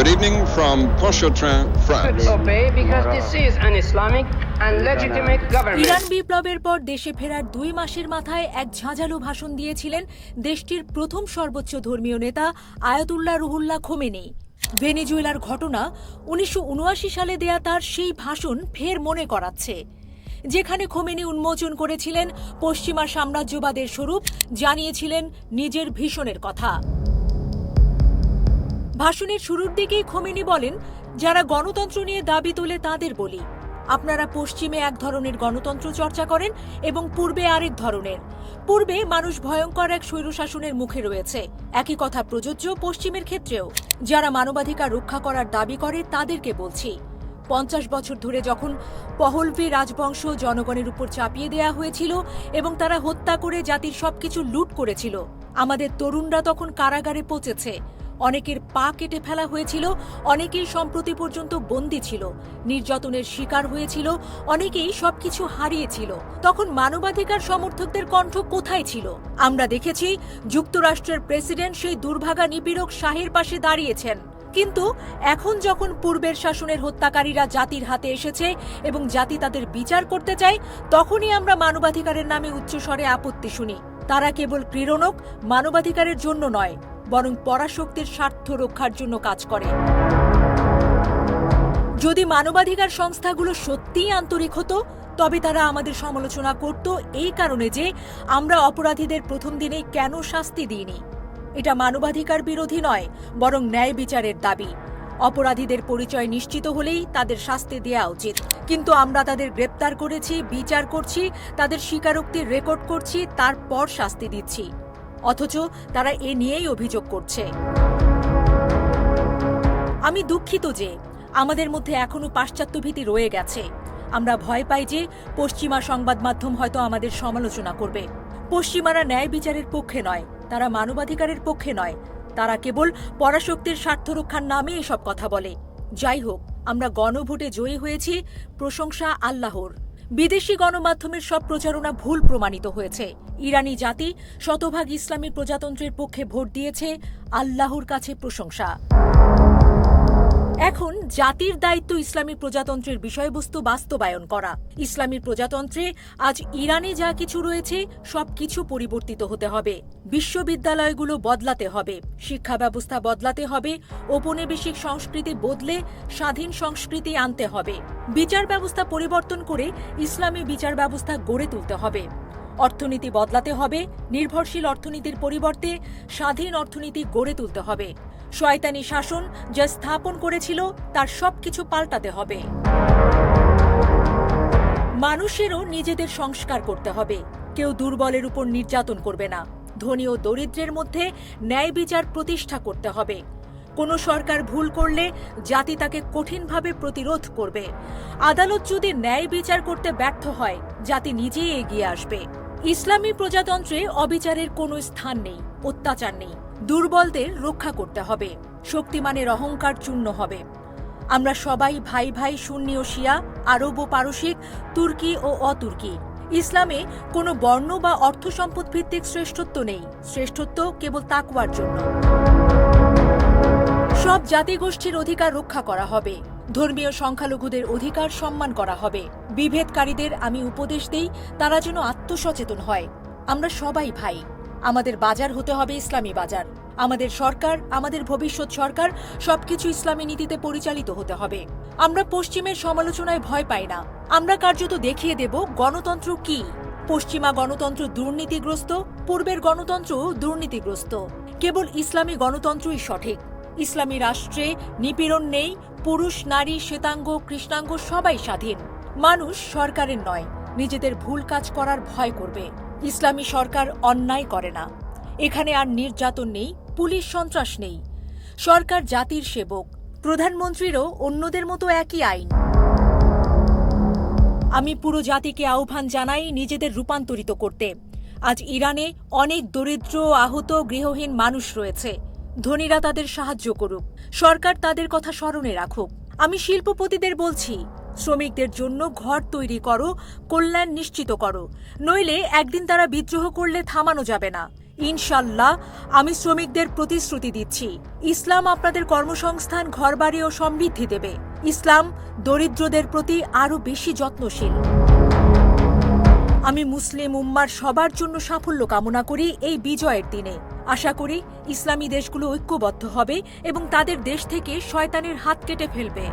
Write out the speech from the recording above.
Good evening from Pontchartrain, France. Obey because this is an Islamic and legitimate government. Iran বিপ্লবের পর দেশে ফেরার 2 মাসের মাথায় এক ঝাঁঝালো ভাষণ দিয়েছিলেন দেশটির প্রথম সর্বোচ্চ ধর্মীয় নেতা আয়াতুল্লাহ রুহুল্লাহ খোমেনি। ভেনেজুয়েলার ঘটনা 1979 সালে দেয়া তার সেই ভাষণ ফের মনে করাচ্ছে, যেখানে খোমেনি উন্মোচন করেছিলেন পশ্চিমা সাম্রাজ্যবাদের স্বরূপ, জানিয়েছিলেন নিজের ভীষণের কথা। ভাষণের শুরুর দিকেই খোমেনি বলেন, যারা গণতন্ত্র নিয়ে দাবি তোলে তাদের বলি, আপনারা পশ্চিমে এক ধরনের গণতন্ত্র চর্চা করেন এবং পূর্বে আরেক ধরনের। পূর্বে মানুষ ভয়ঙ্কর এক স্বৈরশাসনের মুখে রয়েছে। একই কথা প্রযোজ্য পশ্চিমের ক্ষেত্রেও। যারা মানবাধিকার রক্ষা করার দাবি করে তাদেরকে বলছি, 50 বছর ধরে যখন পহলভি রাজবংশ জনগণের উপর চাপিয়ে দেয়া হয়েছিল এবং তারা হত্যা করে জাতির সবকিছু লুট করেছিল, আমাদের তরুণরা তখন কারাগারে পচেছে, অনেকের পা কেটে ফেলা হয়েছিল, অনেকেই সম্প্রতি পর্যন্ত বন্দী ছিল, নির্যাতনের শিকার হয়েছিল, অনেকেই সবকিছু হারিয়েছিল। তখন মানবাধিকার সমর্থকদের কণ্ঠ কোথায় ছিল? আমরা দেখেছি যুক্তরাষ্ট্রের প্রেসিডেন্ট সেই দুর্ভাগা নিপীড়ক শাহের পাশে দাঁড়িয়েছেন। কিন্তু এখন যখন পূর্বের শাসনের হত্যাকারীরা জাতির হাতে এসেছে এবং জাতি তাদের বিচার করতে চায়, তখনই আমরা মানবাধিকারের নামে উচ্চস্বরে আপত্তি শুনি। তারা কেবল প্রেরণক, মানবাধিকারের জন্য নয়, বরং পরাশক্তির স্বার্থ রক্ষার জন্য কাজ করে। যদি মানবাধিকার সংস্থাগুলো সত্যিই আন্তরিক হতো, তবে তারা আমাদের সমালোচনা করত এই কারণে যে আমরা অপরাধীদের প্রথম দিনেই কেন শাস্তি দিইনি। এটা মানবাধিকার বিরোধী নয়, বরং ন্যায় বিচারের দাবি। অপরাধীদের পরিচয় নিশ্চিত হলেই তাদের শাস্তি দেওয়া উচিত। কিন্তু আমরা তাদের গ্রেপ্তার করেছি, বিচার করছি, তাদের স্বীকারোক্তির রেকর্ড করছি, তারপর শাস্তি দিচ্ছি। অথচ তারা এ নিয়েই অভিযোগ করছে। আমি দুঃখিত যে আমাদের মধ্যে এখনো পাশ্চাত্যভীতি রয়ে গেছে। আমরা ভয় পাই যে পশ্চিমা সংবাদ মাধ্যম হয়তো আমাদের সমালোচনা করবে। পশ্চিমারা ন্যায় বিচারের পক্ষে নয়, তারা মানবাধিকারের পক্ষে নয়, তারা কেবল পরাশক্তির স্বার্থ রক্ষার নামে এসব কথা বলে। যাই হোক, আমরা গণভোটে জয়ী হয়েছি, প্রশংসা আল্লাহর। বিদেশি গণমাধ্যমের সব প্রচারণা ভুল প্রমাণিত হয়েছে। ইরানি জাতি শতভাগ ইসলামী প্রজাতন্ত্রের পক্ষে ভোট দিয়েছে, আল্লাহর কাছে প্রশংসা। এখন জাতির দায়িত্ব ইসলামী প্রজাতন্ত্রের বিষয়বস্তু বাস্তবায়ন করা। ইসলামী প্রজাতন্ত্রে আজ ইরানে যা কিছু রয়েছে সবকিছু পরিবর্তিত হতে হবে। বিশ্ববিদ্যালয়গুলো বদলাতে হবে, শিক্ষা ব্যবস্থা বদলাতে হবে, ঔপনিবেশিক সংস্কৃতি বদলে স্বাধীন সংস্কৃতি আনতে হবে। বিচার ব্যবস্থা পরিবর্তন করে ইসলামী বিচার ব্যবস্থা গড়ে তুলতে হবে। অর্থনীতি বদলাতে হবে, নির্ভরশীল অর্থনীতির পরিবর্তে স্বাধীন অর্থনীতি গড়ে তুলতে হবে। শয়তানি শাসন যা স্থাপন করেছিল তার সবকিছু পাল্টাতে হবে। মানুষেরও নিজেদের সংস্কার করতে হবে। কেউ দুর্বলের উপর নির্যাতন করবে না। ধনী ও দরিদ্রের মধ্যে ন্যায় বিচার প্রতিষ্ঠা করতে হবে। কোন সরকার ভুল করলে জাতি তাকে কঠিনভাবে প্রতিরোধ করবে। আদালত যদি ন্যায় বিচার করতে ব্যর্থ হয়, জাতি নিজেই এগিয়ে আসবে। ইসলামী প্রজাতন্ত্রে অবিচারের কোনো স্থান নেই, অত্যাচার নেই। দুর্বলদের রক্ষা করতে হবে, শক্তিমানের অহংকার চূর্ণ হবে। আমরা সবাই ভাই ভাই, সুন্নি ও শিয়া, আরব ও পারসিক, তুর্কি ও অতুর্কি। ইসলামে কোনো বর্ণ বা অর্থ সম্পদ ভিত্তিক শ্রেষ্ঠত্ব নেই। শ্রেষ্ঠত্ব কেবল তাকওয়ার জন্য। সব জাতিগোষ্ঠীর অধিকার রক্ষা করা হবে। ধর্মীয় সংখ্যালঘুদের অধিকার সম্মান করা হবে। বিভেদকারীদের আমি উপদেশ দেই তারা যেন আত্মসচেতন হয়। আমরা সবাই ভাই। আমাদের বাজার হতে হবে ইসলামী বাজার। আমাদের সরকার, আমাদের ভবিষ্যৎ সরকার সবকিছু ইসলামী নীতিতে পরিচালিত হতে হবে। আমরা পশ্চিমের সমালোচনায় ভয় পাই না। আমরা কার্যত দেখিয়ে দেব গণতন্ত্র কি। পশ্চিমা গণতন্ত্র দুর্নীতিগ্রস্ত, পূর্বের গণতন্ত্র দুর্নীতিগ্রস্ত। কেবল ইসলামী গণতন্ত্রই সঠিক। ইসলামী রাষ্ট্রে নিপীড়ন নেই। পুরুষ, নারী, শ্বেতাঙ্গ, কৃষ্ণাঙ্গ সবাই স্বাধীন। মানুষ সরকারের নয়, নিজেদের ভুল কাজ করার ভয় করবে। ইসলামী সরকার অন্যায় করে না। এখানে আর নির্যাতন নেই, পুলিশ সন্ত্রাস নেই। সরকার জাতির সেবক। প্রধানমন্ত্রীরও অন্যদের মতো একই আইন। আমি পুরো জাতিকে আহ্বান জানাই নিজেদের রূপান্তরিত করতে। আজ ইরানে অনেক দরিদ্র, আহত, গৃহহীন মানুষ রয়েছে। ধনীরা তাদের সাহায্য করুক, সরকার তাদের কথা স্মরণে রাখুক। আমি শিল্পপতিদের বলছি, শ্রমিকদের জন্য ঘর তৈরি করো, কল্যাণ নিশ্চিত করো। নইলে একদিন তারা বিদ্রোহ করলে থামানো যাবে না। ইনশাল্লাহ আমি শ্রমিকদের প্রতিশ্রুতি দিচ্ছি, ইসলাম আপনাদের কর্মসংস্থান, ঘরবাড়ি ও সমৃদ্ধি দেবে। ইসলাম দরিদ্রদের প্রতি আরও বেশি যত্নশীল। আমি মুসলিম উম্মার সবার জন্য সাফল্য কামনা করি এই বিজয়ের দিনে। আশা করি ইসলামী দেশগুলো ঐক্যবদ্ধ হবে এবং তাদের দেশ থেকে শয়তানের হাত কেটে ফেলবে।